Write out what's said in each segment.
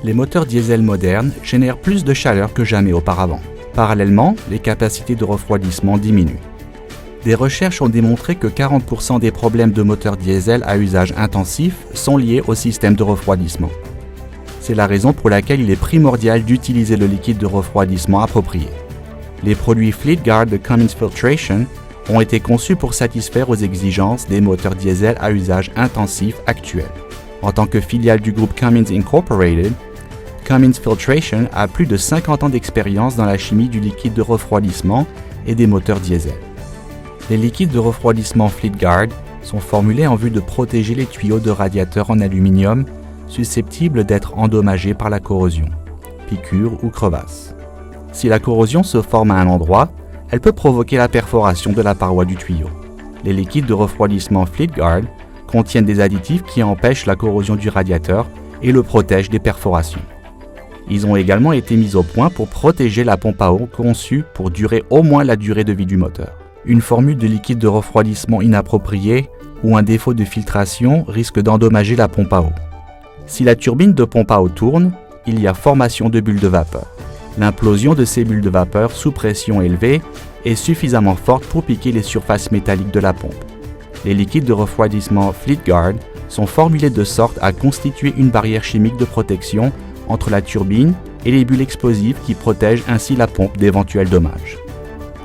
Les moteurs diesel modernes génèrent plus de chaleur que jamais auparavant. Parallèlement, les capacités de refroidissement diminuent. Des recherches ont démontré que 40% des problèmes de moteurs diesel à usage intensif sont liés au système de refroidissement. C'est la raison pour laquelle il est primordial d'utiliser le liquide de refroidissement approprié. Les produits Fleetguard de Cummins Filtration ont été conçus pour satisfaire aux exigences des moteurs diesel à usage intensif actuels. En tant que filiale du groupe Cummins Incorporated, Cummins Filtration a plus de 50 ans d'expérience dans la chimie du liquide de refroidissement et des moteurs diesel. Les liquides de refroidissement Fleetguard sont formulés en vue de protéger les tuyaux de radiateurs en aluminium susceptibles d'être endommagés par la corrosion, piqûres ou crevasses. Si la corrosion se forme à un endroit, elle peut provoquer la perforation de la paroi du tuyau. Les liquides de refroidissement Fleetguard contiennent des additifs qui empêchent la corrosion du radiateur et le protègent des perforations. Ils ont également été mis au point pour protéger la pompe à eau conçue pour durer au moins la durée de vie du moteur. Une formule de liquide de refroidissement inappropriée ou un défaut de filtration risque d'endommager la pompe à eau. Si la turbine de pompe à eau tourne, il y a formation de bulles de vapeur. L'implosion de ces bulles de vapeur sous pression élevée est suffisamment forte pour piquer les surfaces métalliques de la pompe. Les liquides de refroidissement Fleetguard sont formulés de sorte à constituer une barrière chimique de protection entre la turbine et les bulles explosives qui protègent ainsi la pompe d'éventuels dommages.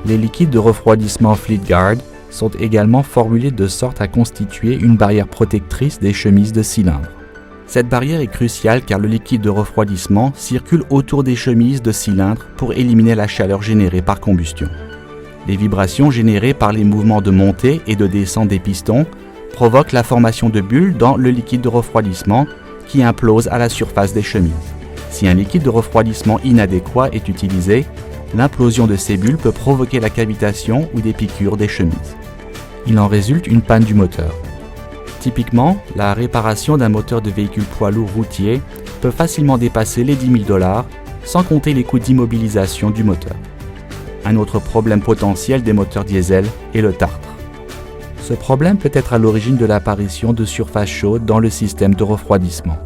Les liquides de refroidissement Fleetguard sont également formulés de sorte à constituer une barrière protectrice des chemises de cylindre. Cette barrière est cruciale car le liquide de refroidissement circule autour des chemises de cylindre pour éliminer la chaleur générée par combustion. Les vibrations générées par les mouvements de montée et de descente des pistons provoquent la formation de bulles dans le liquide de refroidissement qui implose à la surface des chemises. Si un liquide de refroidissement inadéquat est utilisé, l'implosion de ces bulles peut provoquer la cavitation ou des piqûres des chemises. Il en résulte une panne du moteur. Typiquement, la réparation d'un moteur de véhicule poids lourd routier peut facilement dépasser les 10 000 $, sans compter les coûts d'immobilisation du moteur. Un autre problème potentiel des moteurs diesel est le tartre. Ce problème peut être à l'origine de l'apparition de surfaces chaudes dans le système de refroidissement.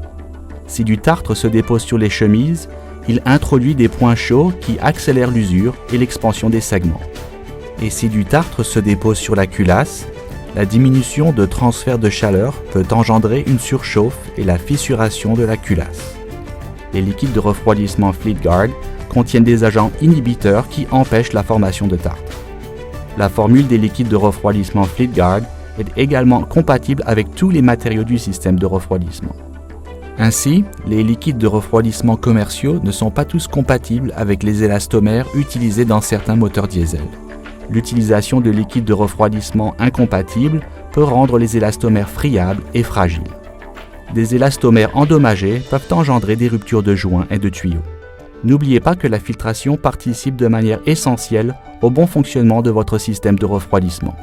Si du tartre se dépose sur les chemises, il introduit des points chauds qui accélèrent l'usure et l'expansion des segments. Et si du tartre se dépose sur la culasse, la diminution de transfert de chaleur peut engendrer une surchauffe et la fissuration de la culasse. Les liquides de refroidissement Fleetguard contiennent des agents inhibiteurs qui empêchent la formation de tartre. La formule des liquides de refroidissement Fleetguard est également compatible avec tous les matériaux du système de refroidissement. Ainsi, les liquides de refroidissement commerciaux ne sont pas tous compatibles avec les élastomères utilisés dans certains moteurs diesel. L'utilisation de liquides de refroidissement incompatibles peut rendre les élastomères friables et fragiles. Des élastomères endommagés peuvent engendrer des ruptures de joints et de tuyaux. N'oubliez pas que la filtration participe de manière essentielle au bon fonctionnement de votre système de refroidissement.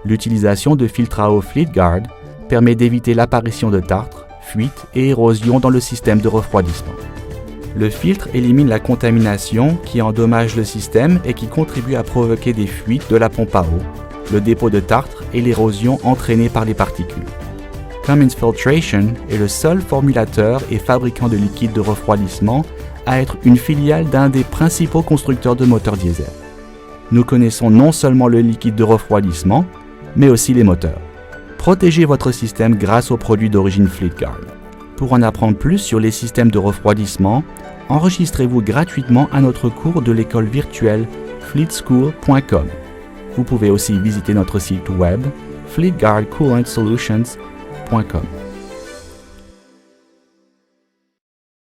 L'utilisation de filtres à eau Fleetguard permet d'éviter l'apparition de tartre, fuite et érosion dans le système de refroidissement. Le filtre élimine la contamination qui endommage le système et qui contribue à provoquer des fuites de la pompe à eau, le dépôt de tartre et l'érosion entraînée par les particules. Cummins Filtration est le seul formulateur et fabricant de liquides de refroidissement à être une filiale d'un des principaux constructeurs de moteurs diesel. Nous connaissons non seulement le liquide de refroidissement, mais aussi les moteurs. Protégez votre système grâce aux produits d'origine Fleetguard. Pour en apprendre plus sur les systèmes de refroidissement, enregistrez-vous gratuitement à notre cours de l'école virtuelle fleetschool.com. Vous pouvez aussi visiter notre site web fleetguardcoolantsolutions.com.